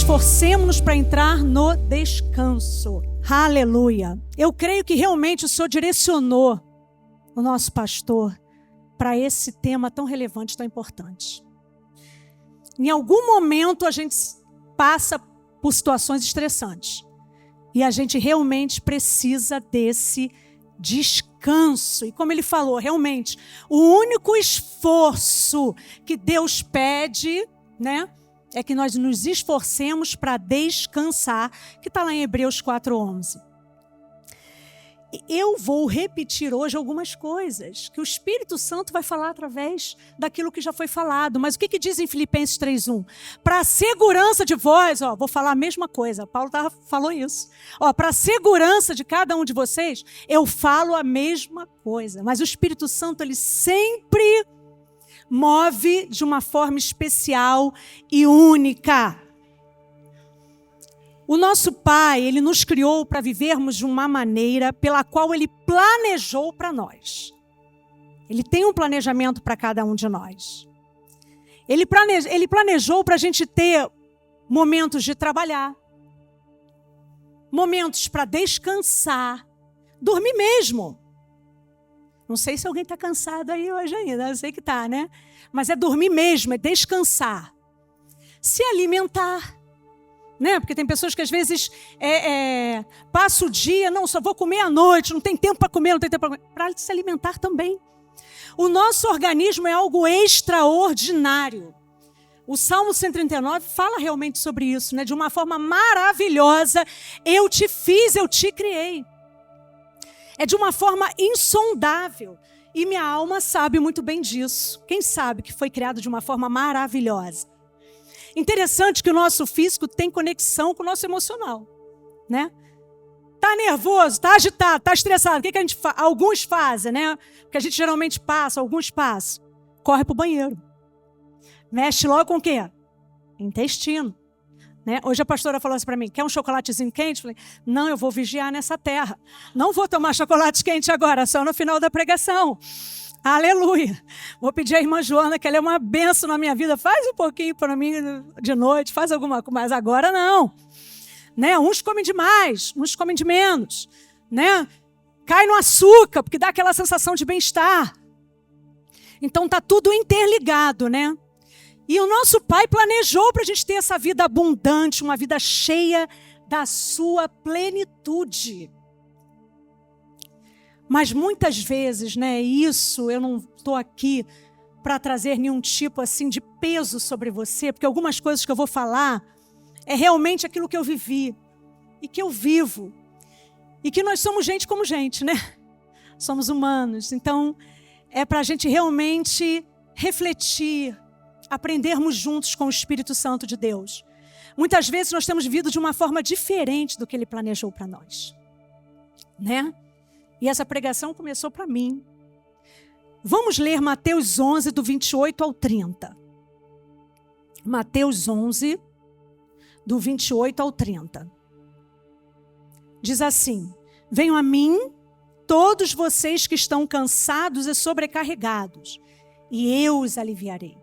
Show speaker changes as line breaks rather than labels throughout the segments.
esforcemos-nos para entrar no descanso. Aleluia. Eu creio que realmente o Senhor direcionou o nosso pastor para esse tema tão relevante, tão importante. Em algum momento a gente passa por situações estressantes. E a gente realmente precisa desse descanso. E como ele falou, realmente, o único esforço que Deus pede, né, é que nós nos esforcemos para descansar, que está lá em Hebreus 4:11. Eu vou repetir hoje algumas coisas que o Espírito Santo vai falar através daquilo que já foi falado. Mas o que diz em Filipenses 3:1? Para a segurança de vós, vou falar a mesma coisa. Paulo falou isso. Para a segurança de cada um de vocês, eu falo a mesma coisa. Mas o Espírito Santo, ele sempre move de uma forma especial e única. O nosso Pai, ele nos criou para vivermos de uma maneira pela qual ele planejou para nós. Ele tem um planejamento para cada um de nós. Ele planejou para a gente ter momentos de trabalhar, momentos para descansar, dormir mesmo. Não sei se alguém está cansado aí hoje ainda, eu sei que está, né? Mas é dormir mesmo, é descansar. Se alimentar. Né? Porque tem pessoas que às vezes passa o dia, não, só vou comer à noite, não tem tempo para comer, não tem tempo para comer. Para se alimentar também. O nosso organismo é algo extraordinário. O Salmo 139 fala realmente sobre isso, né? De uma forma maravilhosa. Eu te fiz, eu te criei. É de uma forma insondável. E minha alma sabe muito bem disso. Quem sabe que foi criado de uma forma maravilhosa? Interessante que o nosso físico tem conexão com o nosso emocional, né? Tá nervoso, tá agitado, tá estressado. O que a gente faz? Alguns fazem, né? Porque a gente geralmente passa, alguns passam. Corre pro banheiro. Mexe logo com o quê? Intestino. Né? Hoje a pastora falou assim para mim, quer um chocolatezinho quente? Eu falei, não, eu vou vigiar nessa terra. Não vou tomar chocolate quente agora, só no final da pregação. Aleluia. Vou pedir à irmã Joana, que ela é uma bênção na minha vida. Faz um pouquinho para mim de noite, faz alguma coisa, mas agora não. Né? Uns comem demais, uns comem de menos. Né? Cai no açúcar, porque dá aquela sensação de bem-estar. Então está tudo interligado, né? E o nosso Pai planejou para a gente ter essa vida abundante, uma vida cheia da sua plenitude. Mas muitas vezes, né, isso eu não estou aqui para trazer nenhum tipo assim de peso sobre você, porque algumas coisas que eu vou falar é realmente aquilo que eu vivi e que eu vivo. E que nós somos gente como gente, né? Somos humanos. Então, é para a gente realmente refletir, aprendermos juntos com o Espírito Santo de Deus. Muitas vezes nós temos vivido de uma forma diferente do que Ele planejou para nós, né? E essa pregação começou para mim. Vamos ler Mateus 11, do 28 ao 30. Mateus 11, do 28 ao 30. Diz assim: venham a mim, todos vocês que estão cansados e sobrecarregados, e eu os aliviarei.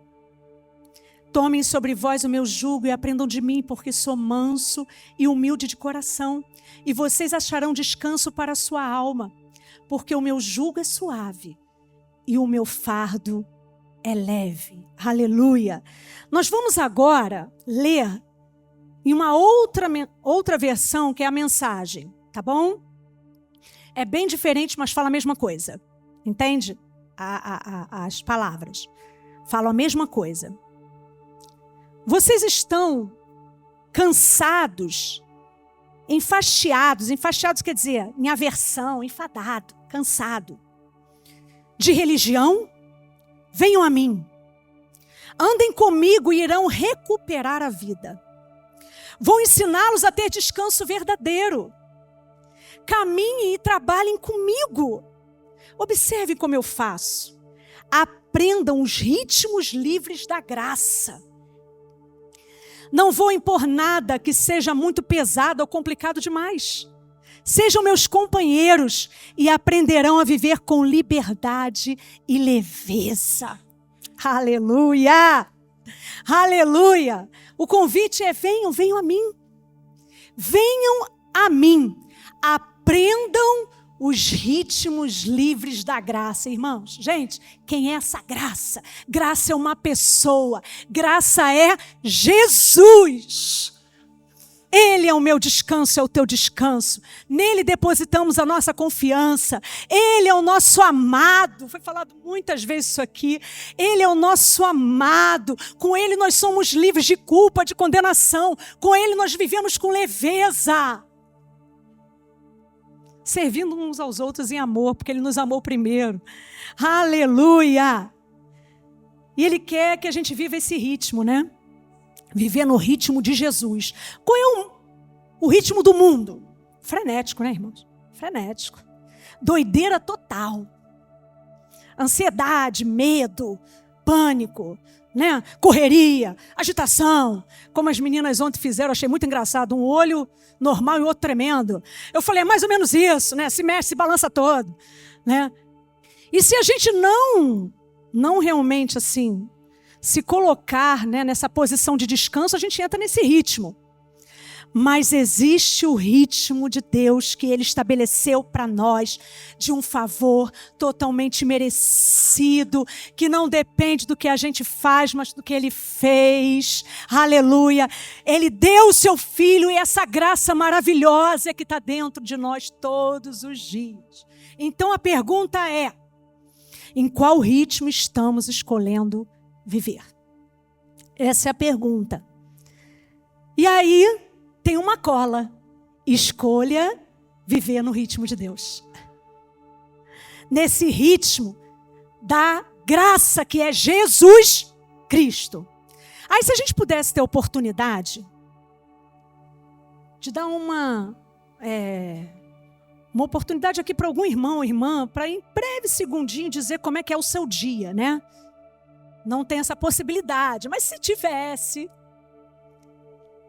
Tomem sobre vós o meu jugo e aprendam de mim, porque sou manso e humilde de coração, e vocês acharão descanso para a sua alma. Porque o meu jugo é suave e o meu fardo é leve. Aleluia. Nós vamos agora ler em uma outra versão, que é a mensagem, tá bom? É bem diferente, mas fala a mesma coisa. Entende? As palavras falam a mesma coisa. Vocês estão cansados, enfastiados quer dizer em aversão, enfadado, cansado. De religião? Venham a mim. Andem comigo e irão recuperar a vida. Vou ensiná-los a ter descanso verdadeiro. Caminhem e trabalhem comigo. Observem como eu faço. Aprendam os ritmos livres da graça. Não vou impor nada que seja muito pesado ou complicado demais. Sejam meus companheiros e aprenderão a viver com liberdade e leveza. Aleluia! Aleluia. O convite é: venham, venham a mim. Venham a mim. Aprendam os ritmos livres da graça, irmãos. Gente, quem é essa graça? Graça é uma pessoa. Graça é Jesus. Ele é o meu descanso, é o teu descanso. Nele depositamos a nossa confiança. Ele é o nosso amado. Foi falado muitas vezes isso aqui. Ele é o nosso amado. Com ele nós somos livres de culpa, de condenação. Com ele nós vivemos com leveza. Servindo uns aos outros em amor, porque ele nos amou primeiro. Aleluia! E ele quer que a gente viva esse ritmo, né? Viver no ritmo de Jesus. Qual é o ritmo do mundo? Frenético, né, irmãos? Frenético. Doideira total. Ansiedade, medo, pânico, né? Correria, agitação. Como as meninas ontem fizeram, achei muito engraçado. Um olho normal e outro tremendo. Eu falei, é mais ou menos isso, né? Se mexe, se balança todo, né? E se a gente não realmente assim se colocar, né, nessa posição de descanso, a gente entra nesse ritmo. Mas existe o ritmo de Deus que Ele estabeleceu para nós, de um favor totalmente merecido, que não depende do que a gente faz, mas do que Ele fez. Aleluia! Ele deu o seu Filho e essa graça maravilhosa que está dentro de nós todos os dias. Então a pergunta é: em qual ritmo estamos escolhendo viver? Essa é a pergunta. E aí tem uma cola: escolha viver no ritmo de Deus, nesse ritmo da graça que é Jesus Cristo. Aí se a gente pudesse ter a oportunidade de dar uma oportunidade aqui para algum irmão ou irmã, para em breve segundinho dizer como é que é o seu dia, né? Não tem essa possibilidade, mas se tivesse,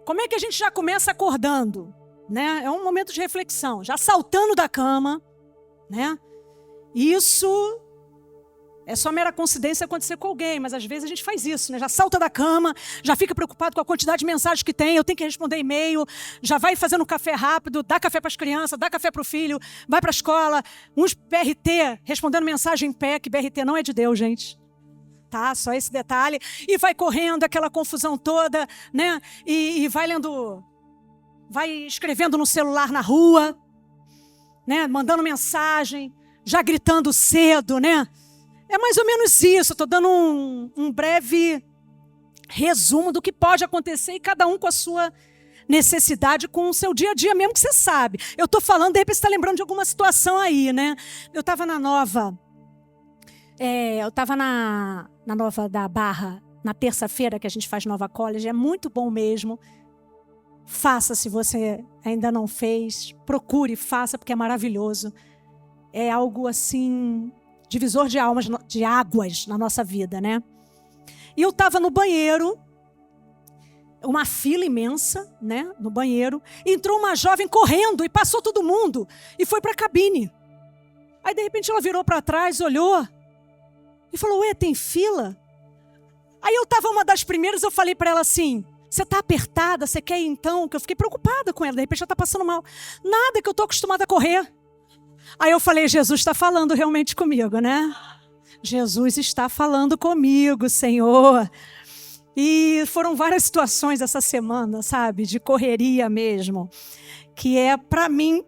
como é que a gente já começa acordando, né? É um momento de reflexão, já saltando da cama, né? Isso é só mera coincidência acontecer com alguém, mas às vezes a gente faz isso, né? Já salta da cama, já fica preocupado com a quantidade de mensagens que tem, eu tenho que responder e-mail, já vai fazendo um café rápido, dá café para as crianças, dá café para o filho, vai para a escola, uns BRT, respondendo mensagem em pé, que BRT não é de Deus, gente. Tá, só esse detalhe, e vai correndo aquela confusão toda, né? E vai lendo, vai escrevendo no celular na rua, né? Mandando mensagem, já gritando cedo, né? É mais ou menos isso. Estou dando um breve resumo do que pode acontecer e cada um com a sua necessidade, com o seu dia a dia mesmo, que você sabe. Eu estou falando, de repente você está lembrando de alguma situação aí, né? Eu estava na Nova da Barra, na terça-feira que a gente faz Nova College. É muito bom mesmo. Faça, se você ainda não fez. Procure, faça, porque é maravilhoso. É algo assim, divisor de almas, de águas na nossa vida, né? E eu estava no banheiro, uma fila imensa, né? No banheiro. Entrou uma jovem correndo e passou todo mundo e foi para a cabine. Aí, de repente, ela virou para trás, olhou e falou: ué, tem fila? Aí eu estava uma das primeiras, eu falei para ela assim: você está apertada, você quer ir então? Que eu fiquei preocupada com ela, de repente ela está passando mal. Nada, que eu estou acostumada a correr. Aí eu falei: Jesus está falando realmente comigo, né? Jesus está falando comigo, Senhor. E foram várias situações essa semana, sabe? De correria mesmo. Que é para mim,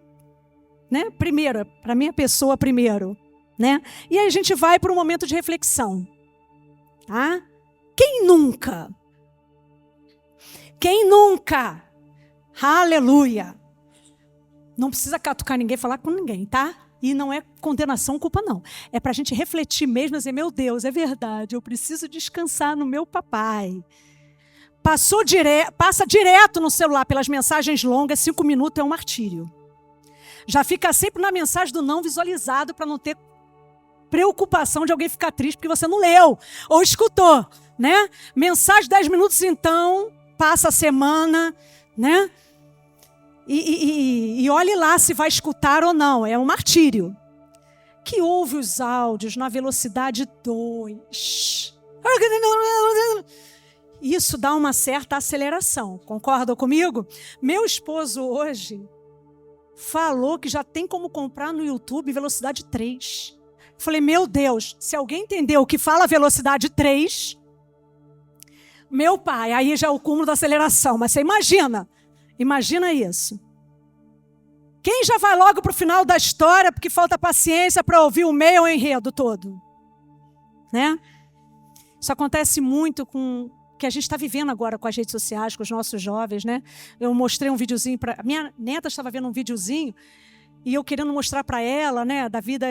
né? Primeiro, para minha pessoa primeiro, né? E aí a gente vai para um momento de reflexão. Tá? Quem nunca? Quem nunca? Aleluia! Não precisa catucar ninguém, falar com ninguém, tá? E não é condenação, culpa não. É para a gente refletir mesmo e dizer: meu Deus, é verdade, eu preciso descansar no meu papai. Passa direto no celular pelas mensagens longas, 5 minutos é um martírio. Já fica sempre na mensagem do não visualizado para não ter preocupação de alguém ficar triste porque você não leu ou escutou, né? Mensagem 10 minutos então, passa a semana, né? E olhe lá se vai escutar ou não, é um martírio. Que ouve os áudios na velocidade 2. isso dá uma certa aceleração. Concordam comigo? Meu esposo hoje falou que já tem como comprar no YouTube velocidade 3. Falei, meu Deus, se alguém entendeu o que fala velocidade 3, meu pai, aí já é o cúmulo da aceleração. Mas você imagina isso. Quem já vai logo para o final da história porque falta paciência para ouvir o meio ou o enredo todo? Né? Isso acontece muito com o que a gente está vivendo agora com as redes sociais, com os nossos jovens, né? Eu mostrei um videozinho para... Minha neta estava vendo um videozinho e eu querendo mostrar para ela, né, da vida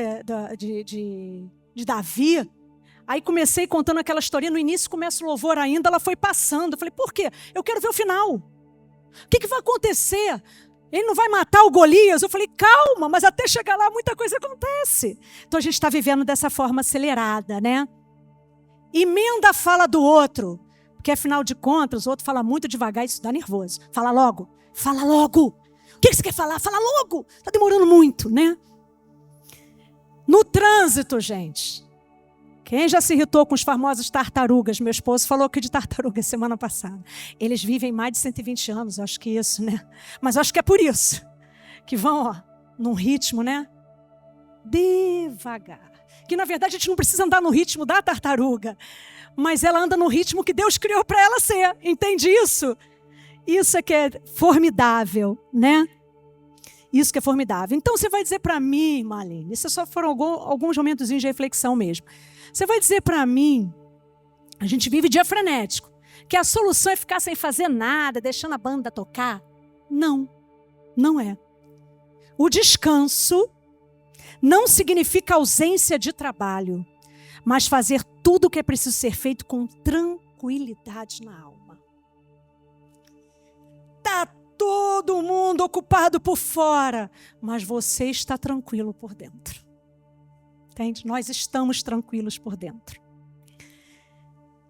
de Davi. Aí comecei contando aquela historinha, no início começa o louvor ainda, ela foi passando. Eu falei, por quê? Eu quero ver o final. O que vai acontecer? Ele não vai matar o Golias? Eu falei, calma, mas até chegar lá muita coisa acontece. Então a gente está vivendo dessa forma acelerada, né? Emenda a fala do outro, porque afinal de contas o outro fala muito devagar e isso dá nervoso. Fala logo, fala logo. O que você quer falar? Fala logo. Está demorando muito, né? No trânsito, gente. Quem já se irritou com os famosos tartarugas? Meu esposo falou aqui de tartaruga semana passada. Eles vivem mais de 120 anos, eu acho que isso, né? Mas eu acho que é por isso. Que vão, num ritmo, né? Devagar. Que na verdade a gente não precisa andar no ritmo da tartaruga. Mas ela anda no ritmo que Deus criou para ela ser. Entende isso? Isso é que é formidável, né? Isso que é formidável. Então você vai dizer para mim, Marlene, isso só foram alguns momentozinhos de reflexão mesmo. Você vai dizer para mim, a gente vive dia frenético, que a solução é ficar sem fazer nada, deixando a banda tocar? Não, não é. O descanso não significa ausência de trabalho, mas fazer tudo o que é preciso ser feito com tranquilidade na alma. Está todo mundo ocupado por fora, mas você está tranquilo por dentro. Entende? Nós estamos tranquilos por dentro.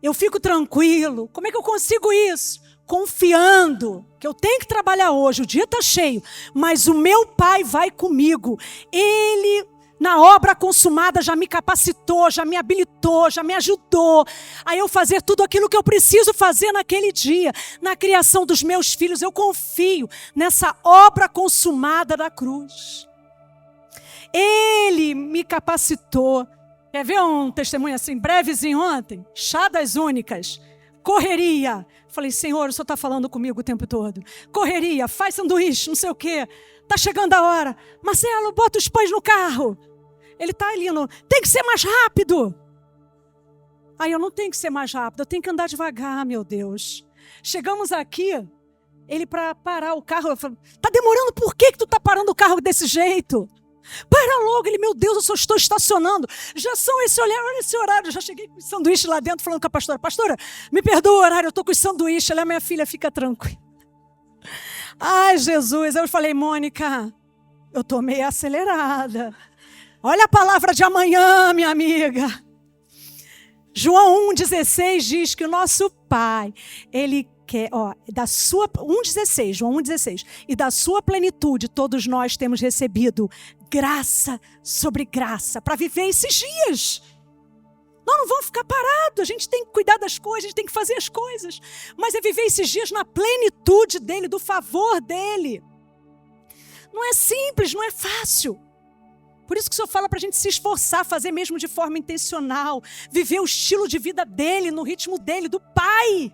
Eu fico tranquilo. Como é que eu consigo isso? Confiando que eu tenho que trabalhar hoje, o dia está cheio, mas o meu Pai vai comigo. Ele, na obra consumada, já me capacitou, já me habilitou, já me ajudou a eu fazer tudo aquilo que eu preciso fazer naquele dia, na criação dos meus filhos. Eu confio nessa obra consumada da cruz. Ele me capacitou. Quer ver um testemunho assim, brevezinho ontem? Chá das únicas. Correria. Falei, Senhor, o Senhor está falando comigo o tempo todo. Correria, faz sanduíche, não sei o quê. Está chegando a hora. Marcelo, bota os pães no carro. Ele está ali, tem que ser mais rápido. Aí eu não tenho que ser mais rápido, eu tenho que andar devagar, meu Deus. Chegamos aqui, ele para parar o carro, eu falei, está demorando, por que tu está parando o carro desse jeito? Para logo. Ele, meu Deus, eu só estou estacionando. Já são esse horário, olha esse horário. Eu já cheguei com sanduíche lá dentro, falando com a pastora. Pastora, me perdoa o horário, eu estou com os sanduíches. Ela é minha filha, fica tranquila. Ai, Jesus. Eu falei, Mônica, eu estou meio acelerada. Olha a palavra de amanhã, minha amiga. João 1,16 diz que o nosso Pai, Ele quer, da sua, 1,16, João 1,16, e da sua plenitude todos nós temos recebido graça sobre graça para viver esses dias. Nós não vamos ficar parados, a gente tem que cuidar das coisas, a gente tem que fazer as coisas, mas é viver esses dias na plenitude dEle, do favor dEle. Não é simples, não é fácil. Por isso que o Senhor fala para a gente se esforçar, fazer mesmo de forma intencional, viver o estilo de vida dEle, no ritmo dEle, do Pai.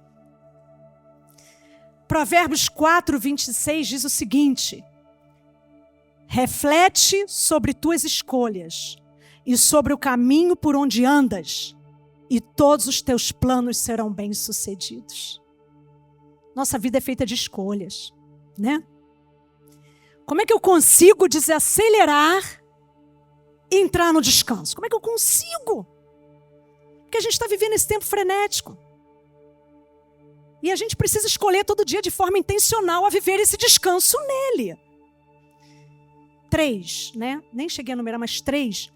Provérbios 4:26 diz o seguinte: reflete sobre tuas escolhas e sobre o caminho por onde andas, e todos os teus planos serão bem-sucedidos. Nossa vida é feita de escolhas, né? Como é que eu consigo desacelerar e entrar no descanso? Como é que eu consigo? Porque a gente está vivendo esse tempo frenético. E a gente precisa escolher todo dia de forma intencional a viver esse descanso nele. 3, né? Nem cheguei a numerar, mas 3.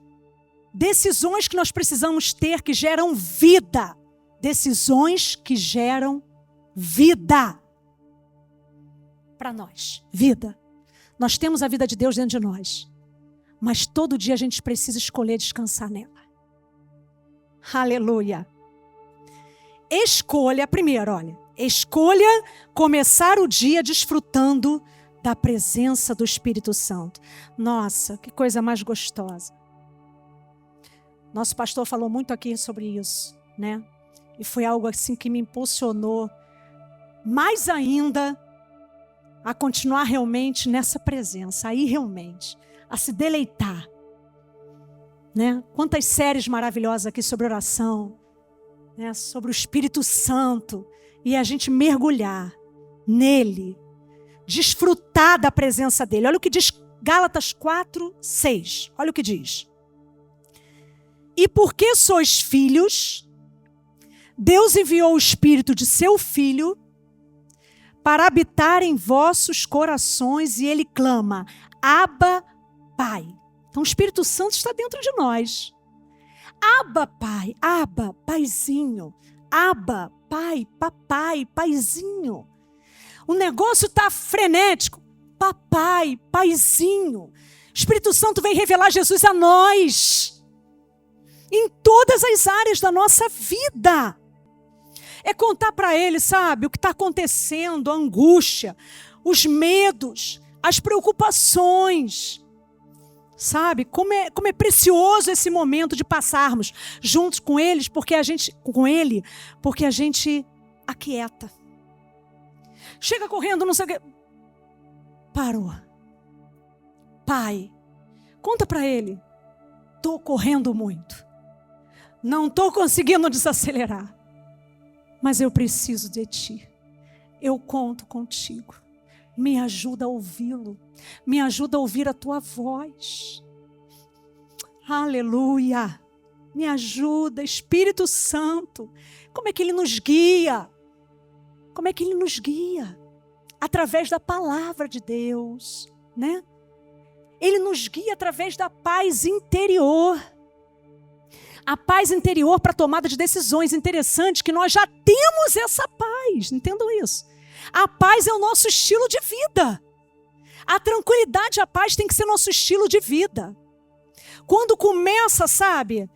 Decisões que nós precisamos ter que geram vida. Decisões que geram vida. Para nós, vida. Nós temos a vida de Deus dentro de nós. Mas todo dia a gente precisa escolher descansar nela. Aleluia. escolha, primeiro, olha, escolha começar o dia desfrutando da presença do Espírito Santo. Nossa, que coisa mais gostosa. Nosso pastor falou muito aqui sobre isso, né? E foi algo assim que me impulsionou mais ainda a continuar realmente nessa presença, aí realmente, a se deleitar, né? Quantas séries maravilhosas aqui sobre oração, né? Sobre o Espírito Santo, e a gente mergulhar nele, desfrutar da presença dele. Olha o que diz Gálatas 4:6. Olha o que diz. E porque sois filhos, Deus enviou o Espírito de seu Filho para habitar em vossos corações, e ele clama: Abba, Pai. Então o Espírito Santo está dentro de nós. Abba, Pai, Abba, Paizinho. Abba, Pai, Papai, Paizinho. O negócio está frenético. Papai, Paizinho. O Espírito Santo vem revelar Jesus a nós. Em todas as áreas da nossa vida. É contar para ele, sabe, o que está acontecendo, a angústia, os medos, as preocupações. Sabe, como é precioso esse momento de passarmos juntos com ele, porque a gente aquieta. Chega correndo, não sei o quê. Parou. Pai, conta para ele. Estou correndo muito. Não estou conseguindo desacelerar. Mas eu preciso de ti. Eu conto contigo. Me ajuda a ouvi-lo. Me ajuda a ouvir a tua voz. Aleluia. Me ajuda, Espírito Santo. Como é que ele nos guia? Como é que ele nos guia? Através da palavra de Deus, né? Ele nos guia através da paz interior. A paz interior para tomada de decisões. Interessante que nós já temos essa paz. Entendam isso. A paz é o nosso estilo de vida. A tranquilidade e a paz tem que ser nosso estilo de vida. Quando começa, sabe,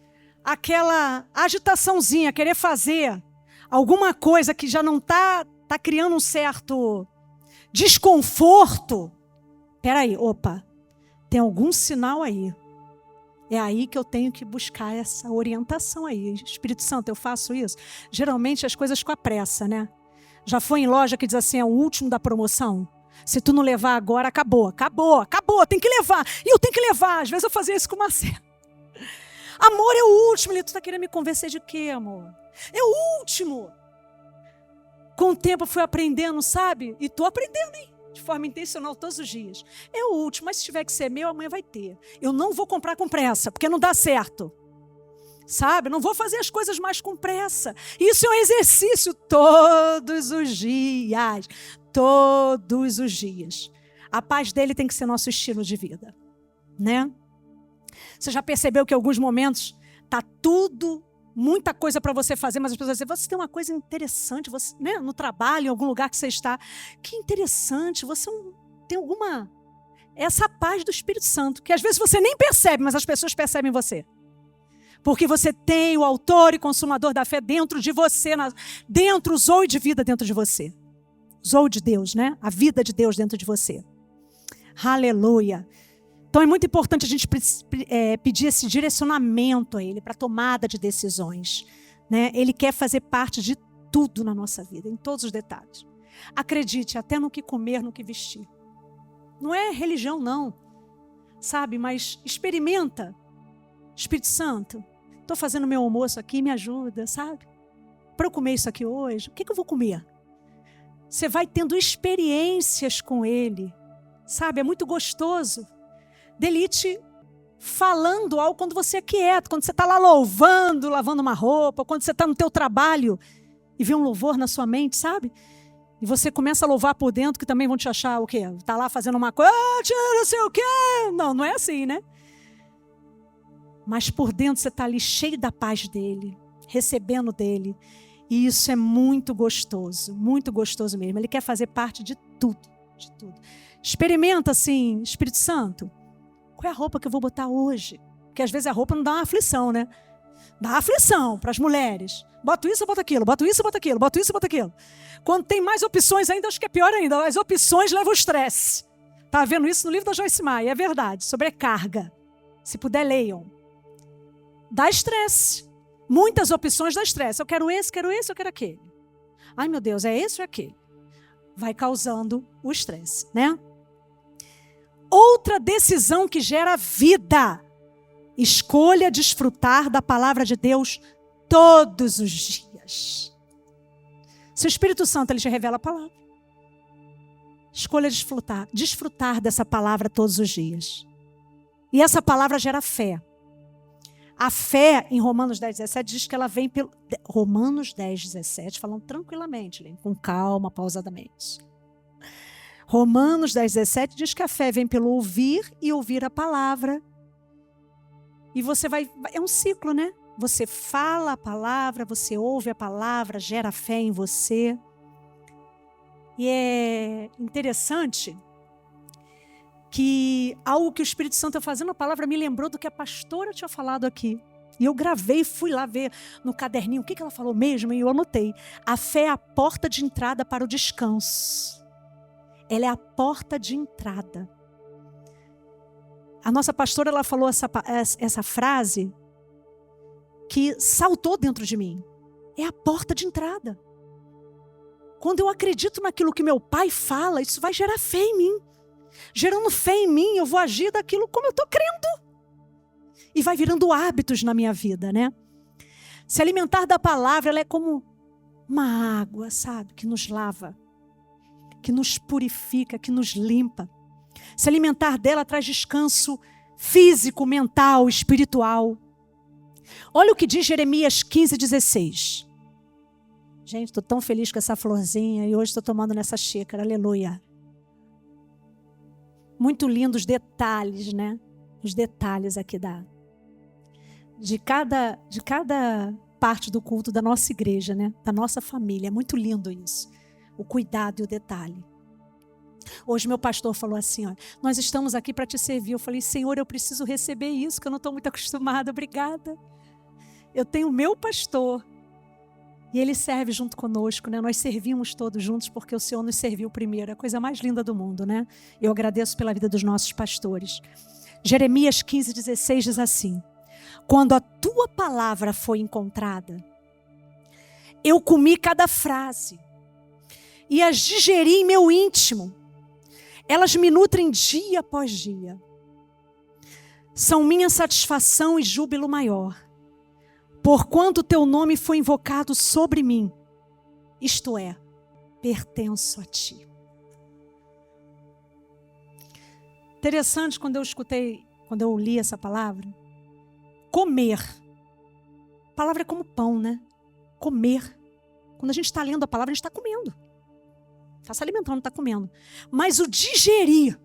aquela agitaçãozinha, querer fazer alguma coisa que já não está criando um certo desconforto. Peraí, opa, tem algum sinal aí. É aí que eu tenho que buscar essa orientação aí. Espírito Santo, eu faço isso? Geralmente as coisas com a pressa, né? Já foi em loja que diz assim, é o último da promoção. Se tu não levar agora, acabou, tem que levar. E eu tenho que levar. Às vezes eu fazia isso com o Marcelo. Amor, é o último. Ele, tu tá querendo me convencer de quê, amor? É o último. Com o tempo eu fui aprendendo, sabe? E tô aprendendo, hein? De forma intencional todos os dias. É o último, mas se tiver que ser meu, amanhã vai ter. Eu não vou comprar com pressa, porque não dá certo. Sabe? Não vou fazer as coisas mais com pressa. Isso é um exercício todos os dias. Todos os dias. A paz dele tem que ser nosso estilo de vida. Né? Você já percebeu que em alguns momentos está tudo, muita coisa para você fazer, mas as pessoas dizem, você tem uma coisa interessante, você, né? No trabalho, em algum lugar que você está. Que interessante, você tem alguma... Essa paz do Espírito Santo, que às vezes você nem percebe, mas as pessoas percebem você. Porque você tem o autor e consumador da fé dentro de você, dentro, o zoe de vida dentro de você. Zoe de Deus, né? A vida de Deus dentro de você. Aleluia. Então é muito importante a gente pedir esse direcionamento a Ele, para tomada de decisões. Né? Ele quer fazer parte de tudo na nossa vida, em todos os detalhes. Acredite, até no que comer, no que vestir. Não é religião, não. Sabe, mas experimenta. Espírito Santo, estou fazendo meu almoço aqui, me ajuda, sabe? Para eu comer isso aqui hoje, o que eu vou comer? Você vai tendo experiências com Ele, sabe? É muito gostoso dele te falando algo quando você é quieto, quando você está lá louvando, lavando uma roupa, quando você está no teu trabalho e vê um louvor na sua mente, sabe? E você começa a louvar por dentro, que também vão te achar o quê? Está lá fazendo uma coisa, não sei o quê. Não, não é assim, né? Mas por dentro você está ali cheio da paz dele, recebendo dele. E isso é muito gostoso mesmo. Ele quer fazer parte de tudo, de tudo. Experimenta assim, Espírito Santo, qual é a roupa que eu vou botar hoje? Porque às vezes a roupa não dá uma aflição, né? Dá aflição para as mulheres. boto isso, boto aquilo, boto isso, boto aquilo, boto isso, boto aquilo. Quando tem mais opções ainda, acho que é pior ainda. As opções levam ao estresse. Está vendo isso no livro da Joyce Meyer, é verdade, sobrecarga. Se puder, leiam. Dá estresse. Muitas opções dá estresse. Eu quero esse, eu quero aquele. Ai, meu Deus, é esse ou é aquele? Vai causando o estresse, né? Outra decisão que gera vida. Escolha desfrutar da palavra de Deus todos os dias. Se o Espírito Santo ele te revela a palavra, escolha desfrutar dessa palavra todos os dias. E essa palavra gera fé. A fé, em Romanos 10:17, diz que ela vem pelo... Romanos 10:17, falando tranquilamente, com calma, pausadamente. Romanos 10:17 diz que a fé vem pelo ouvir e ouvir a palavra. E você vai... É um ciclo, né? Você fala a palavra, você ouve a palavra, gera fé em você. E é interessante que algo que o Espírito Santo está fazendo, a palavra me lembrou do que a pastora tinha falado aqui. E eu gravei, fui lá ver no caderninho o que ela falou mesmo, e eu anotei. A fé é a porta de entrada para o descanso. Ela é a porta de entrada. A nossa pastora, ela falou essa frase que saltou dentro de mim. É a porta de entrada. Quando eu acredito naquilo que meu pai fala, isso vai gerar fé em mim. Gerando fé em mim, eu vou agir daquilo como eu estou crendo. E vai virando hábitos na minha vida, né? Se alimentar da palavra, ela é como uma água, sabe? Que nos lava, que nos purifica, que nos limpa. Se alimentar dela traz descanso físico, mental, espiritual. Olha o que diz Jeremias 15:16. Gente, estou tão feliz com essa florzinha e hoje estou tomando nessa xícara, aleluia. Muito lindo os detalhes, né? Os detalhes aqui de cada parte do culto da nossa igreja, né? Da nossa família. É muito lindo isso. O cuidado e o detalhe. Hoje meu pastor falou assim, ó, nós estamos aqui para te servir. Eu falei, Senhor, eu preciso receber isso, que eu não estou muito acostumada. Obrigada. Eu tenho o meu pastor. E ele serve junto conosco, né? Nós servimos todos juntos porque o Senhor nos serviu primeiro. É a coisa mais linda do mundo, né? Eu agradeço pela vida dos nossos pastores. Jeremias 15:16 diz assim: quando a tua palavra foi encontrada, eu comi cada frase e as digeri em meu íntimo. Elas me nutrem dia após dia. São minha satisfação e júbilo maior. Porquanto teu nome foi invocado sobre mim, isto é, pertenço a ti. Interessante quando eu li essa palavra, comer. A palavra é como pão, né? Comer. Quando a gente está lendo a palavra, a gente está comendo. Está se alimentando, está comendo. Mas o digerir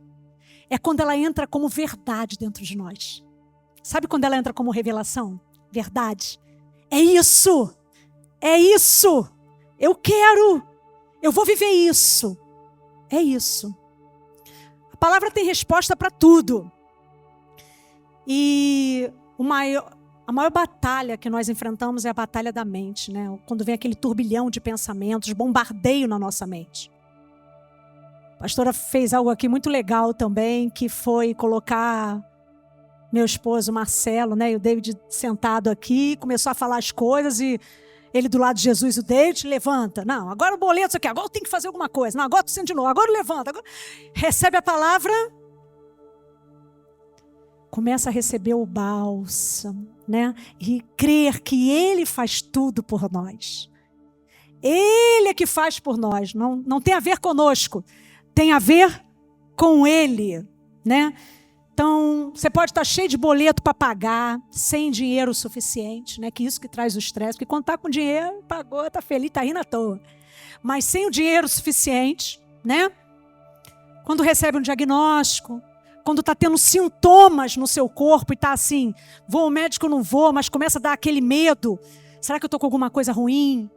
é quando ela entra como verdade dentro de nós. Sabe quando ela entra como revelação? Verdade. É isso. É isso. Eu quero. Eu vou viver isso. É isso. A palavra tem resposta para tudo. E a maior batalha que nós enfrentamos é a batalha da mente, né? Quando vem aquele turbilhão de pensamentos, bombardeio na nossa mente. A pastora fez algo aqui muito legal também, que foi colocar meu esposo Marcelo, né, e o David sentado aqui, começou a falar as coisas e ele do lado de Jesus, o David, levanta. Não, agora o boleto aqui, agora tem que fazer alguma coisa. Não, agora estou sendo de novo, agora levanta. Agora... Recebe a palavra, começa a receber o bálsamo, né, e crer que Ele faz tudo por nós. Ele é que faz por nós, não tem a ver conosco, tem a ver com Ele, né? Então, você pode estar cheio de boleto para pagar, sem dinheiro suficiente, né? Que isso que traz o estresse. Porque quando está com dinheiro, pagou, está feliz, está rindo à toa. Mas sem o dinheiro suficiente, né? Quando recebe um diagnóstico, quando está tendo sintomas no seu corpo e está assim, vou ao médico ou não vou, mas começa a dar aquele medo. Será que eu estou com alguma coisa ruim?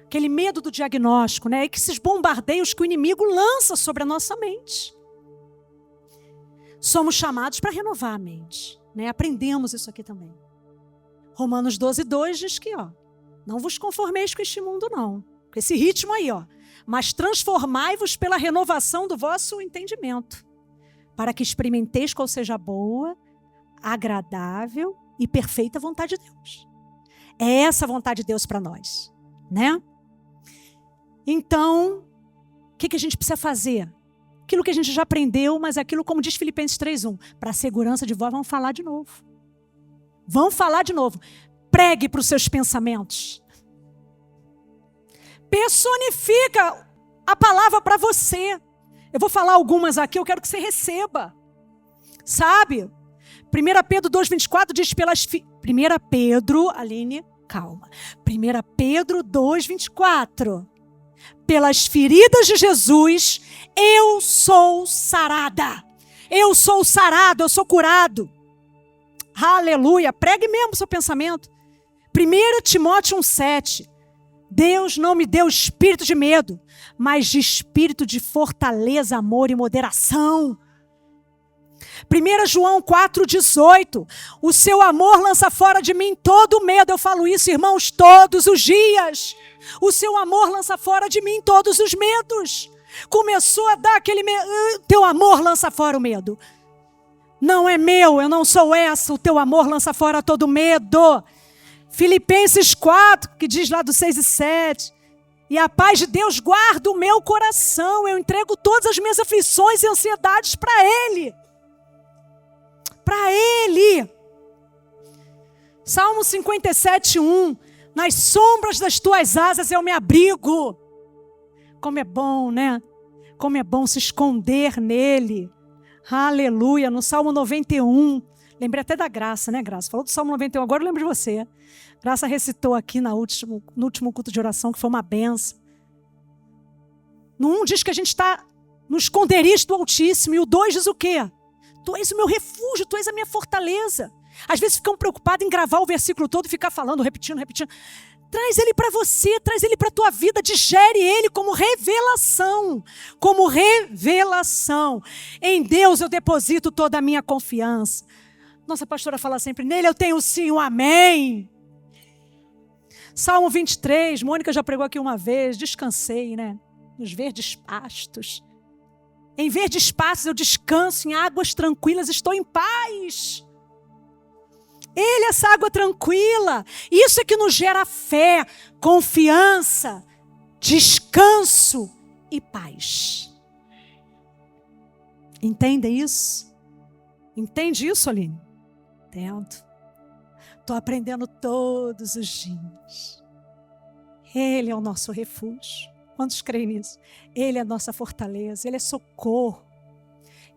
Aquele medo do diagnóstico, né? E que esses bombardeios que o inimigo lança sobre a nossa mente. Somos chamados para renovar a mente, né? Aprendemos isso aqui também. Romanos 12:2 diz que, Não vos conformeis com este mundo, não. Com esse ritmo aí, ó. Mas transformai-vos pela renovação do vosso entendimento, para que experimenteis qual seja a boa, agradável e perfeita vontade de Deus. É essa a vontade de Deus para nós, né? Então, o que a gente precisa fazer? Aquilo que a gente já aprendeu, mas aquilo, como diz Filipenses 3:1, para a segurança de vós, vamos falar de novo. Vamos falar de novo. Pregue para os seus pensamentos. Personifica a palavra para você. Eu vou falar algumas aqui, eu quero que você receba. Sabe? 1 Pedro 2,24 diz pelas... 1 Pedro, Aline, calma. 1 Pedro 2,24. Pelas feridas de Jesus, eu sou sarada. Eu sou sarado, eu sou curado. Aleluia. Pregue mesmo o seu pensamento. 1 Timóteo 1,7. Deus não me deu espírito de medo, mas de espírito de fortaleza, amor e moderação. 1 João 4,18. O seu amor lança fora de mim todo medo. Eu falo isso, irmãos, todos os dias. O seu amor lança fora de mim todos os medos. Começou a dar aquele medo. Teu amor lança fora o medo. Não é meu, eu não sou essa. O teu amor lança fora todo medo. Filipenses 4, que diz lá do 6 e 7. E a paz de Deus guarda o meu coração. Eu entrego todas as minhas aflições e ansiedades para Ele. Para Ele. Salmo 57:1. Nas sombras das tuas asas eu me abrigo. Como é bom, né? Como é bom se esconder nele. Aleluia. No Salmo 91. Lembrei até da Graça, né, Graça? Falou do Salmo 91, agora eu lembro de você. Graça recitou aqui no último culto de oração, que foi uma benção. No 1 diz que a gente está no esconderijo do Altíssimo. E o 2 diz o quê? Tu és o meu refúgio, tu és a minha fortaleza. Às vezes ficam preocupados em gravar o versículo todo e ficar falando, repetindo. Traz ele para você, traz ele para a tua vida, digere ele como revelação. Como revelação. Em Deus eu deposito toda a minha confiança. Nossa pastora fala sempre, nele eu tenho sim um amém. Salmo 23, Mônica já pregou aqui uma vez, descansei, né? Nos verdes pastos. Em verdes pastos eu descanso, em águas tranquilas estou em paz. Ele é essa água tranquila. Isso é que nos gera fé, confiança, descanso e paz. Entendem isso? Entende isso, Aline? Entendo. Estou aprendendo todos os dias. Ele é o nosso refúgio. Quantos creem nisso? Ele é a nossa fortaleza, Ele é socorro.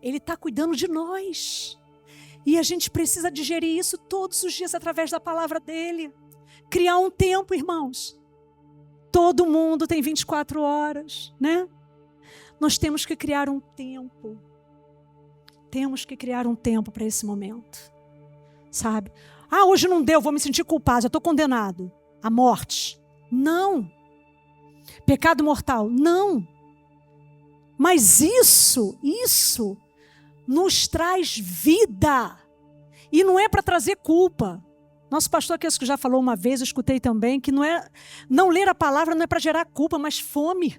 Ele está cuidando de nós. E a gente precisa digerir isso todos os dias através da palavra dEle. Criar um tempo, irmãos. Todo mundo tem 24 horas, né? Nós temos que criar um tempo. Temos que criar um tempo para esse momento. Sabe? Ah, hoje não deu, vou me sentir culpado, já estou condenado à morte. Não. Pecado mortal, não. Mas isso nos traz vida. E não é para trazer culpa. Nosso pastor que já falou uma vez, eu escutei também, que não ler a palavra não é para gerar culpa, mas fome.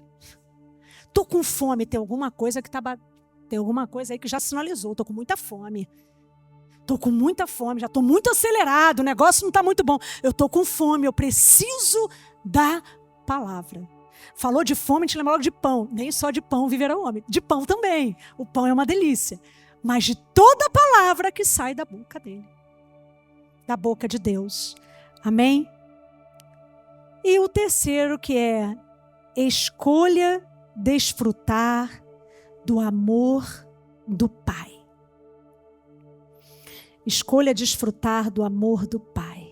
Estou com fome, tem alguma coisa aí que já sinalizou, estou com muita fome. Estou com muita fome, já estou muito acelerado, o negócio não está muito bom. Eu estou com fome, eu preciso da palavra. Falou de fome, a gente lembra logo de pão. Nem só de pão viverá o homem. De pão também. O pão é uma delícia. Mas de toda a palavra que sai da boca dele. Da boca de Deus. Amém? E o terceiro que é escolha desfrutar do amor do Pai. Escolha desfrutar do amor do Pai.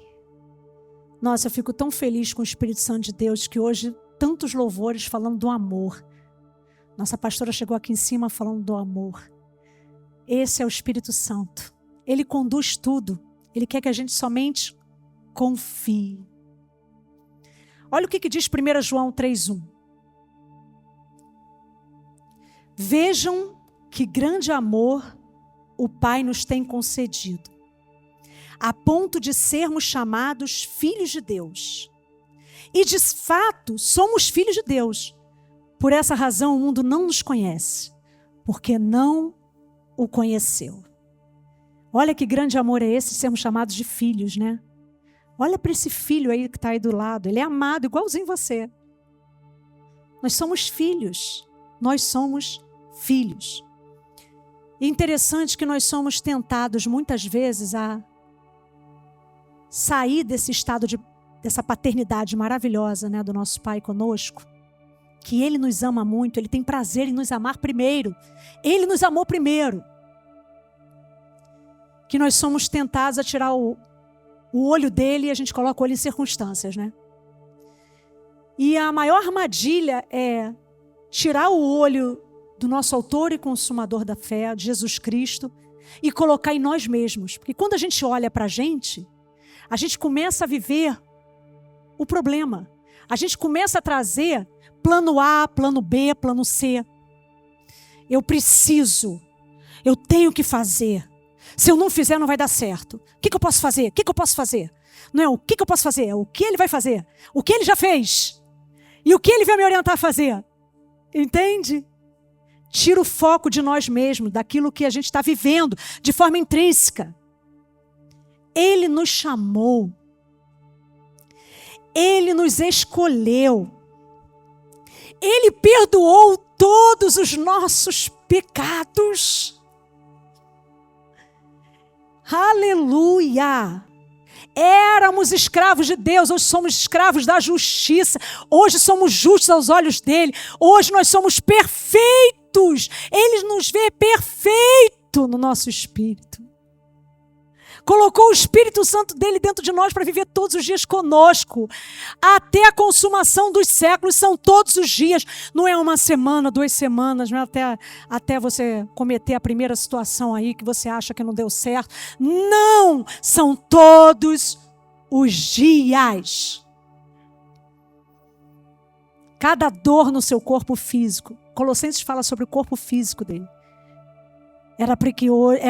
Nossa, eu fico tão feliz com o Espírito Santo de Deus que hoje tantos louvores falando do amor. Nossa pastora chegou aqui em cima falando do amor. Esse é o Espírito Santo. Ele conduz tudo. Ele quer que a gente somente confie. Olha o que diz 1 João 3:1. Vejam que grande amor o Pai nos tem concedido, a ponto de sermos chamados filhos de Deus. E de fato, somos filhos de Deus. Por essa razão, o mundo não nos conhece, porque não o conheceu. Olha que grande amor é esse, sermos chamados de filhos, né? Olha para esse filho aí que está aí do lado. Ele é amado, igualzinho você. Nós somos filhos. Nós somos filhos. E interessante que nós somos tentados muitas vezes a sair desse estado dessa paternidade maravilhosa, né, do nosso Pai conosco. Que Ele nos ama muito, Ele tem prazer em nos amar primeiro. Ele nos amou primeiro. Que nós somos tentados a tirar o olho dele e a gente coloca o olho em circunstâncias, né? E a maior armadilha é tirar o olho do nosso autor e consumador da fé, de Jesus Cristo, e colocar em nós mesmos. Porque quando a gente olha para a gente começa a viver o problema. A gente começa a trazer plano A, plano B, plano C. Eu preciso, eu tenho que fazer. Se eu não fizer, não vai dar certo. O que eu posso fazer? O que eu posso fazer? Não é o que eu posso fazer, é o que ele vai fazer. O que ele já fez. E o que ele vai me orientar a fazer. Entende? Tira o foco de nós mesmos, daquilo que a gente está vivendo, de forma intrínseca. Ele nos chamou. Ele nos escolheu. Ele perdoou todos os nossos pecados. Aleluia! Éramos escravos de Deus, hoje somos escravos da justiça. Hoje somos justos aos olhos dele. Hoje nós somos perfeitos. Ele nos vê perfeito no nosso espírito. Colocou o Espírito Santo dele dentro de nós para viver todos os dias conosco. Até a consumação dos séculos, são todos os dias. Não é uma semana, 2 semanas, não é até você cometer a primeira situação aí que você acha que não deu certo. Não! São todos os dias. Cada dor no seu corpo físico. Colossenses fala sobre o corpo físico dele. É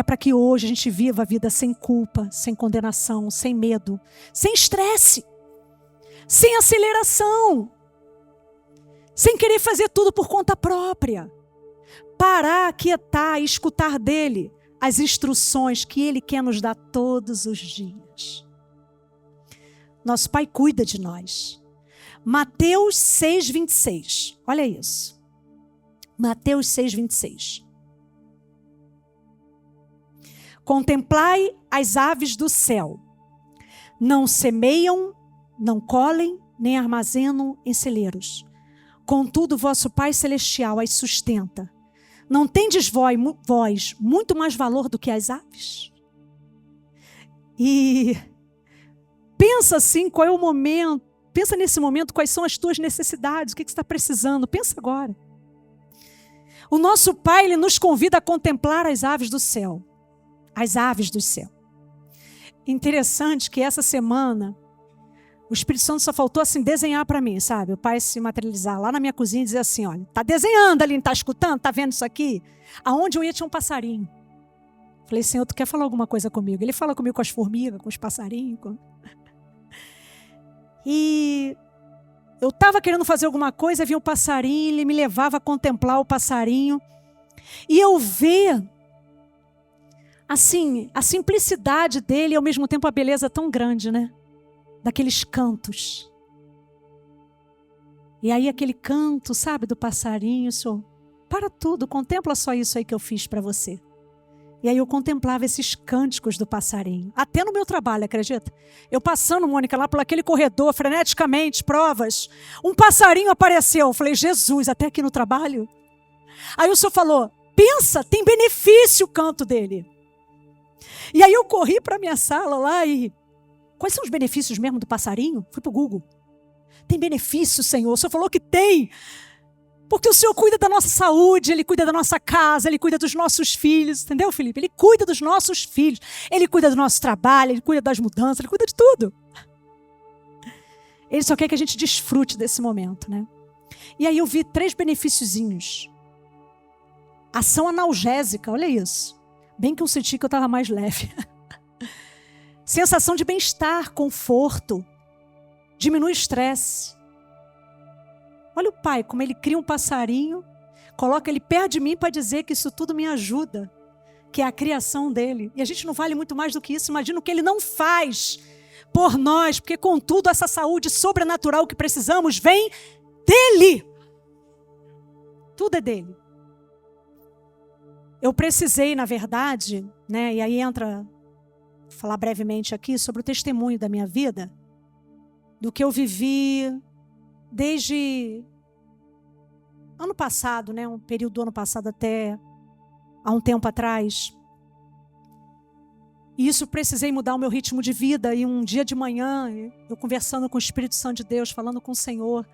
para que hoje a gente viva a vida sem culpa, sem condenação, sem medo, sem estresse, sem aceleração, sem querer fazer tudo por conta própria. Parar, aquietar e escutar dele as instruções que ele quer nos dar todos os dias. Nosso Pai cuida de nós. Mateus 6:26. Olha isso. Mateus 6:26. Contemplai as aves do céu. Não semeiam, não colhem, nem armazenam em celeiros. Contudo, vosso Pai Celestial as sustenta. Não tendes vós muito mais valor do que as aves? E pensa assim, qual é o momento? Pensa nesse momento, quais são as tuas necessidades, o que você está precisando? Pensa agora. O nosso Pai, Ele nos convida a contemplar as aves do céu. As aves do céu. Interessante que essa semana o Espírito Santo só faltou assim desenhar para mim, sabe? O Pai se materializar lá na minha cozinha e dizer assim, olha, tá desenhando ali, não tá escutando, tá vendo isso aqui? Aonde eu ia tinha um passarinho. Falei, Senhor, tu quer falar alguma coisa comigo? Ele fala comigo com as formigas, com os passarinhos. E eu estava querendo fazer alguma coisa, vinha um passarinho, ele me levava a contemplar o passarinho. E eu ver assim, a simplicidade dele e ao mesmo tempo a beleza tão grande, né? Daqueles cantos. E aí aquele canto, sabe, do passarinho, Senhor, para tudo, contempla só isso aí que eu fiz para você. E aí eu contemplava esses cânticos do passarinho. Até no meu trabalho, acredita? Eu passando, Mônica, lá por aquele corredor, freneticamente, provas, um passarinho apareceu. Eu falei, Jesus, até aqui no trabalho? Aí o Senhor falou, pensa, tem benefício o canto dele. E aí eu corri para a minha sala lá e... Quais são os benefícios mesmo do passarinho? Fui para o Google. Tem benefício, Senhor. O Senhor falou que tem. Porque o Senhor cuida da nossa saúde, Ele cuida da nossa casa, Ele cuida dos nossos filhos. Entendeu, Felipe? Ele cuida dos nossos filhos. Ele cuida do nosso trabalho, Ele cuida das mudanças, Ele cuida de tudo. Ele só quer que a gente desfrute desse momento, né? E aí eu vi 3 benefíciozinhos. Ação analgésica, olha isso. Bem que eu senti que eu estava mais leve. Sensação de bem-estar, conforto. diminui o estresse. Olha o Pai, como Ele cria um passarinho, coloca ele perto de mim para dizer que isso tudo me ajuda, que é a criação dele. E a gente não vale muito mais do que isso. Imagina o que Ele não faz por nós, porque contudo essa saúde sobrenatural que precisamos vem dEle. Tudo é dEle. Eu precisei, na verdade, né, e aí entra, vou falar brevemente aqui sobre o testemunho da minha vida, do que eu vivi desde ano passado, né, um período do ano passado até há um tempo atrás. E isso precisei mudar o meu ritmo de vida. E um dia de manhã, eu conversando com o Espírito Santo de Deus, falando com o Senhor,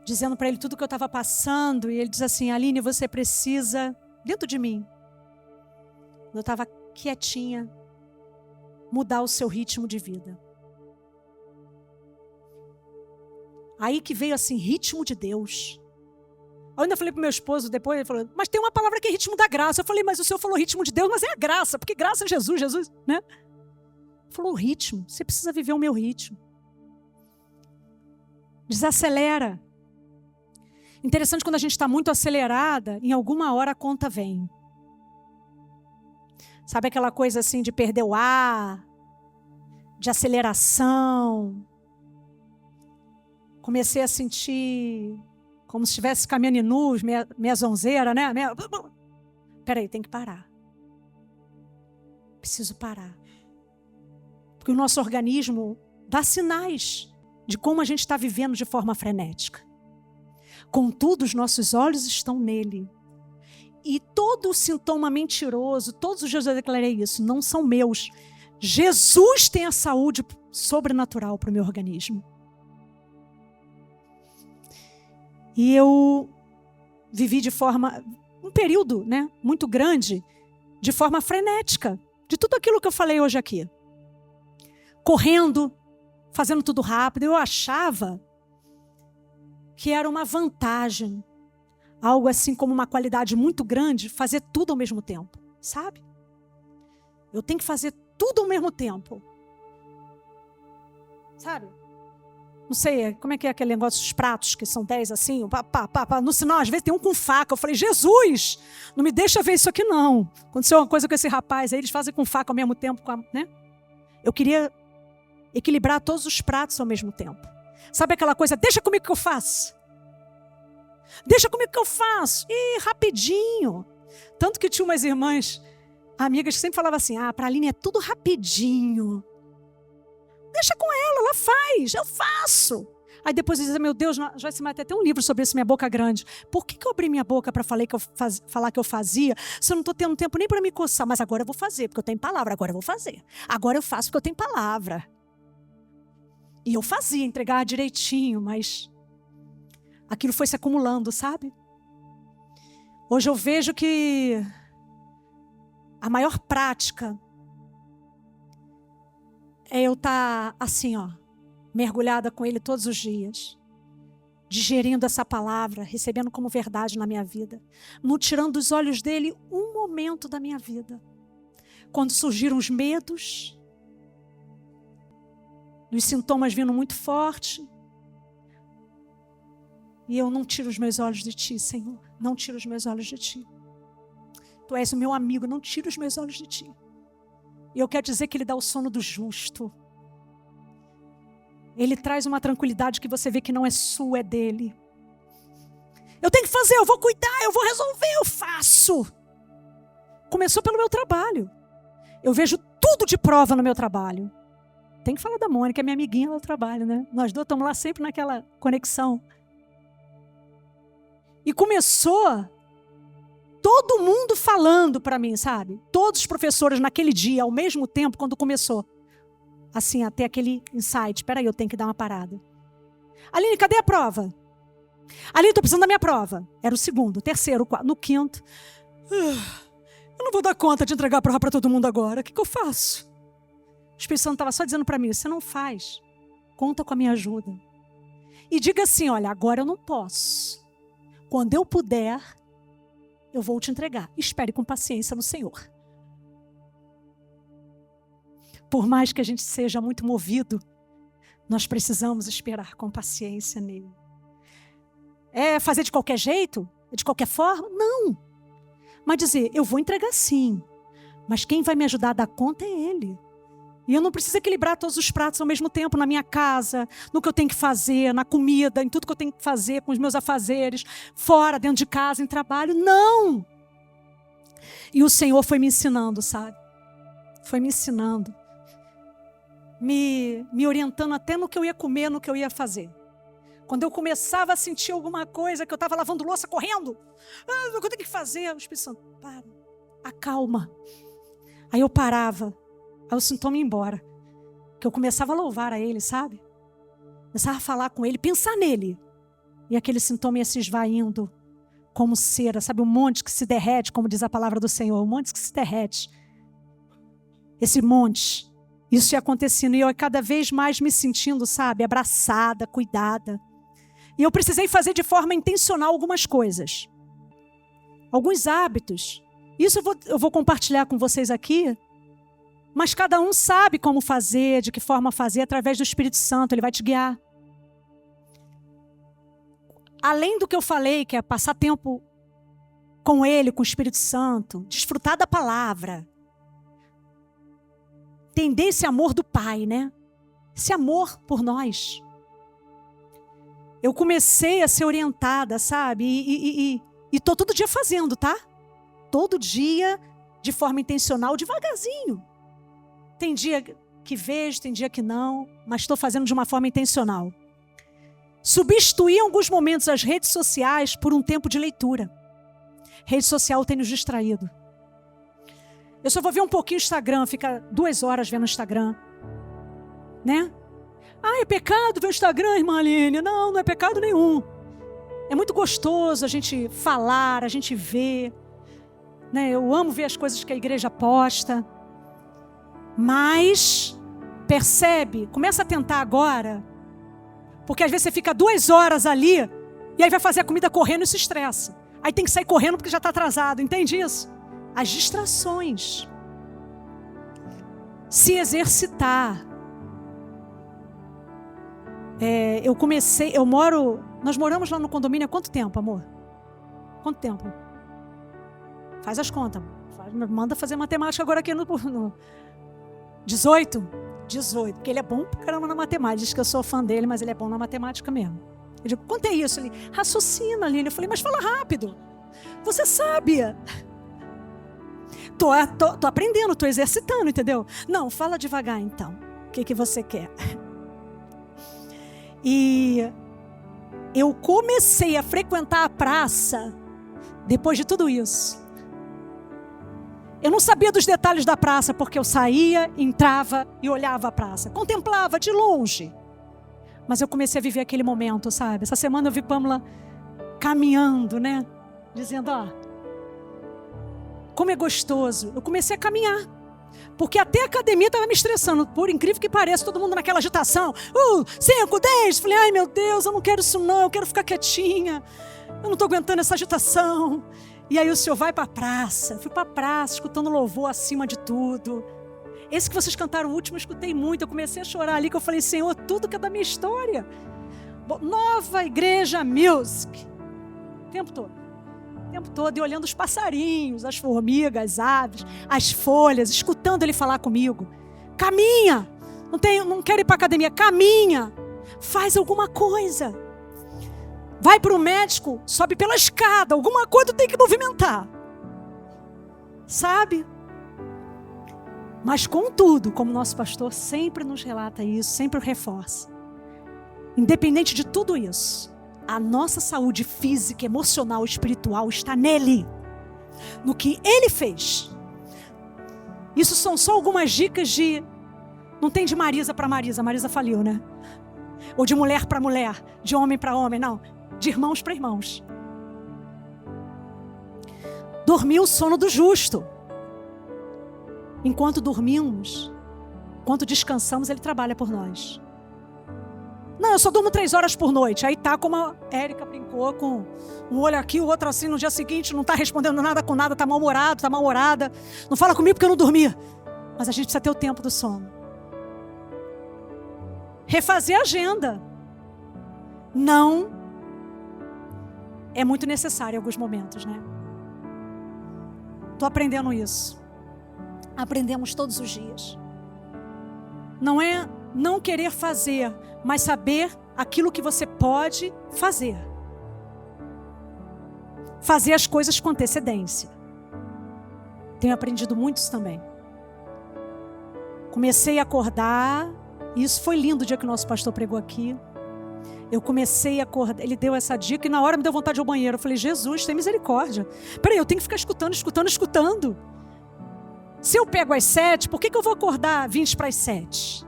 dizendo para Ele tudo o que eu estava passando. E Ele diz assim: Aline, você precisa, dentro de mim, eu estava quietinha, mudar o seu ritmo de vida. Aí que veio assim, ritmo de Deus. Eu ainda falei pro meu esposo depois, ele falou, mas tem uma palavra que é ritmo da graça. Eu falei, mas o senhor falou ritmo de Deus, mas é a graça, porque graça é Jesus, né? Ele falou, o ritmo, você precisa viver o meu ritmo. Desacelera. Interessante, quando a gente está muito acelerada, em alguma hora a conta vem. Sabe aquela coisa assim de perder o ar, de aceleração. Comecei a sentir como se estivesse caminhando nu, meia zonzeira, né? Peraí, tem que parar. Preciso parar. Porque o nosso organismo dá sinais de como a gente está vivendo de forma frenética. Contudo, os nossos olhos estão nele. E todo sintoma mentiroso, todos os dias eu declarei isso, não são meus. Jesus tem a saúde sobrenatural para o meu organismo. E eu vivi um período, né, muito grande, de forma frenética, de tudo aquilo que eu falei hoje aqui. Correndo, fazendo tudo rápido. Eu achava que era uma vantagem, algo assim como uma qualidade muito grande, fazer tudo ao mesmo tempo, sabe? Eu tenho que fazer tudo ao mesmo tempo. Sabe? Não sei, como é que é aquele negócio dos pratos, que são 10 assim, no sinal, às vezes tem um com faca. Eu falei, Jesus, não me deixa ver isso aqui não. Aconteceu uma coisa com esse rapaz, aí eles fazem com faca ao mesmo tempo, né? Eu queria equilibrar todos os pratos ao mesmo tempo. Sabe aquela coisa, deixa comigo que eu faço. Deixa comigo que eu faço. E rapidinho. Tanto que tinha umas irmãs, amigas, que sempre falavam assim, para a Aline é tudo rapidinho. Deixa com ela faz, eu faço. Aí depois diz, meu Deus, já se mata até um livro sobre isso, minha boca grande. Por que eu abri minha boca para falar que eu fazia, se eu não estou tendo tempo nem para me coçar? Mas agora eu vou fazer, porque eu tenho palavra, agora eu vou fazer. Agora eu faço porque eu tenho palavra. E eu fazia, entregava direitinho, mas aquilo foi se acumulando, sabe? Hoje eu vejo que a maior prática é eu estar assim, mergulhada com Ele todos os dias, digerindo essa palavra, recebendo como verdade na minha vida, não tirando dos olhos dele um momento da minha vida. Quando surgiram os medos, os sintomas vindo muito forte, e eu não tiro os meus olhos de Ti, Senhor, não tiro os meus olhos de Ti. Tu és o meu amigo, não tiro os meus olhos de Ti. E eu quero dizer que Ele dá o sono do justo. Ele traz uma tranquilidade que você vê que não é sua, é dele. Eu tenho que fazer, eu vou cuidar, eu vou resolver, eu faço. Começou pelo meu trabalho. Eu vejo tudo de prova no meu trabalho. Tem que falar da Mônica, é minha amiguinha lá do trabalho, né? Nós dois estamos lá sempre naquela conexão. E começou todo mundo falando para mim, sabe? Todos os professores naquele dia, ao mesmo tempo, quando começou. Assim, até aquele insight. Espera aí, eu tenho que dar uma parada. Aline, cadê a prova? Aline, estou precisando da minha prova. Era o segundo, o terceiro, o quarto, no quinto. Eu não vou dar conta de entregar a prova para todo mundo agora. O que eu faço? O Espírito Santo estava só dizendo para mim, você não faz. Conta com a minha ajuda. E diga assim, olha, agora eu não posso. Quando eu puder, eu vou te entregar. Espere com paciência no Senhor. Por mais que a gente seja muito movido nós precisamos esperar com paciência nele. É fazer de qualquer jeito? De qualquer forma? Não. Mas dizer, eu vou entregar sim, mas quem vai me ajudar a dar conta é ele. E eu não preciso equilibrar todos os pratos ao mesmo tempo na minha casa, no que eu tenho que fazer, na comida, em tudo que eu tenho que fazer com os meus afazeres, fora, dentro de casa, em trabalho. Não! E o Senhor foi me ensinando, sabe? Foi me ensinando. Me orientando até no que eu ia comer, no que eu ia fazer. Quando eu começava a sentir alguma coisa, que eu estava lavando louça, correndo, o que eu tenho que fazer? O Espírito Santo, para, acalma. Aí eu parava. Aí o sintoma ia embora. Que eu começava a louvar a ele, sabe? Começava a falar com ele, pensar nele. E aquele sintoma ia se esvaindo como cera, sabe? Um monte que se derrete, como diz a palavra do Senhor. Um monte que se derrete. Esse monte. Isso ia acontecendo. E eu cada vez mais me sentindo, sabe? Abraçada, cuidada. E eu precisei fazer de forma intencional algumas coisas. Alguns hábitos. Isso eu vou compartilhar com vocês aqui. Mas cada um sabe como fazer, de que forma fazer, através do Espírito Santo. Ele vai te guiar. Além do que eu falei, que é passar tempo com Ele, com o Espírito Santo, desfrutar da palavra. Entender esse amor do Pai, né? Esse amor por nós. Eu comecei a ser orientada, sabe? E tô todo dia fazendo, tá? Todo dia, de forma intencional, devagarzinho. Tem dia que vejo, tem dia que não, mas estou fazendo de uma forma intencional. Substituir em alguns momentos as redes sociais por um tempo de leitura. Rede social tem nos distraído. Eu só vou ver um pouquinho o Instagram, fica 2 horas vendo o Instagram. Né? Ah, é pecado ver o Instagram, irmã Aline? Não, não é pecado nenhum. É muito gostoso a gente falar, a gente ver. Né? Eu amo ver as coisas que a igreja posta. Mas, percebe, começa a tentar agora, porque às vezes você fica 2 horas ali, e aí vai fazer a comida correndo e se estressa. Aí tem que sair correndo porque já está atrasado, entende isso? As distrações. Se exercitar. Nós moramos lá no condomínio há quanto tempo, amor? Quanto tempo? Faz as contas. Manda fazer matemática agora aqui no 18? 18, porque ele é bom pra caramba na matemática. Diz que eu sou fã dele, mas ele é bom na matemática mesmo. Eu digo, quanto é isso? Ele raciocina, Aline. Eu falei, mas fala rápido. Você sabe. Tô aprendendo, tô exercitando, entendeu? Não, fala devagar então. O que você quer? E eu comecei a frequentar a praça depois de tudo isso. Eu não sabia dos detalhes da praça, porque eu saía, entrava e olhava a praça. Contemplava de longe. Mas eu comecei a viver aquele momento, sabe? Essa semana eu vi Pâmela caminhando, né? Dizendo, como é gostoso. Eu comecei a caminhar. Porque até a academia estava me estressando. Por incrível que pareça, todo mundo naquela agitação. 5, 10. Falei, ai meu Deus, eu não quero isso não. Eu quero ficar quietinha. Eu não estou aguentando essa agitação. E aí o senhor vai para a praça. Fui para a praça, escutando louvor acima de tudo. Esse que vocês cantaram o último, eu escutei muito. Eu comecei a chorar ali, que eu falei, Senhor, tudo que é da minha história. Nova Igreja Music. O tempo todo, e olhando os passarinhos, as formigas, as aves, as folhas, escutando ele falar comigo. Caminha. Não quero ir para a academia. Caminha. Faz alguma coisa. Vai para o médico, sobe pela escada, alguma coisa tem que movimentar. Sabe? Mas contudo, como nosso pastor sempre nos relata isso, sempre reforça. Independente de tudo isso, a nossa saúde física, emocional, espiritual está nele. No que ele fez. Isso são só algumas dicas de... Não tem de Marisa para Marisa, Marisa faliu, né? Ou de mulher para mulher, de homem para homem, não. De irmãos para irmãos. Dormir o sono do justo. Enquanto dormimos, enquanto descansamos, ele trabalha por nós. Não, eu só durmo 3 horas por noite. Aí tá como a Érica brincou, com um olho aqui, o outro assim, no dia seguinte, não tá respondendo nada com nada, tá mal-humorado, tá mal-humorada. Não fala comigo porque eu não dormi. Mas a gente precisa ter o tempo do sono. refazer a agenda. Não. É muito necessário em alguns momentos, né? Estou aprendendo isso. Aprendemos todos os dias. Não é não querer fazer, mas saber aquilo que você pode fazer. Fazer as coisas com antecedência. Tenho aprendido muito isso também. Comecei a acordar, e isso foi lindo o dia que o nosso pastor pregou aqui. Eu comecei a acordar, ele deu essa dica e na hora me deu vontade de ir ao banheiro. Eu falei, Jesus, tem misericórdia. Peraí, eu tenho que ficar escutando. Se eu pego às 7, por que eu vou acordar 20 para as 7?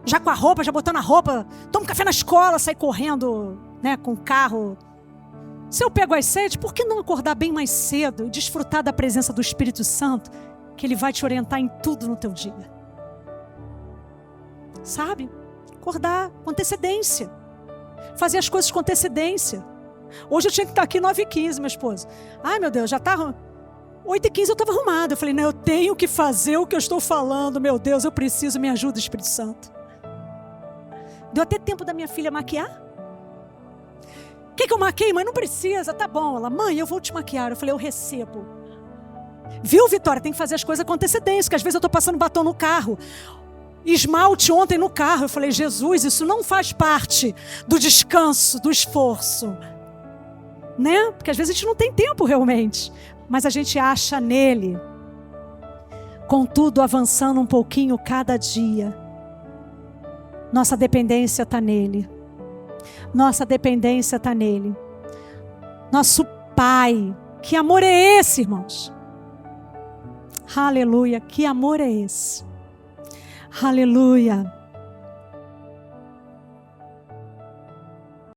Já com a roupa, já botando a roupa, tomo café na escola, saio correndo, né, com o carro. Se eu pego às 7, por que não acordar bem mais cedo e desfrutar da presença do Espírito Santo, que Ele vai te orientar em tudo no teu dia? Sabe? Acordar com antecedência. Fazer as coisas com antecedência. Hoje eu tinha que estar aqui 9h15, meu esposo. Ai, meu Deus, já está 8h15 eu estava arrumada. Eu falei, não, eu tenho que fazer o que eu estou falando. Meu Deus, eu preciso, me ajuda, Espírito Santo. Deu até tempo da minha filha maquiar. O que eu maquei? Mãe, não precisa, tá bom. Ela, mãe, eu vou te maquiar. Eu falei, eu recebo. Viu, Vitória? Tem que fazer as coisas com antecedência, que às vezes eu estou passando batom no carro. Esmalte ontem no carro. Eu falei, Jesus, isso não faz parte do descanso, do esforço. Né? Porque às vezes a gente não tem tempo realmente. Mas a gente acha nele. Contudo, avançando um pouquinho cada dia. Nossa dependência está nele. Nossa dependência está nele. Nosso Pai. Que amor é esse, irmãos? Aleluia. Que amor é esse? Aleluia.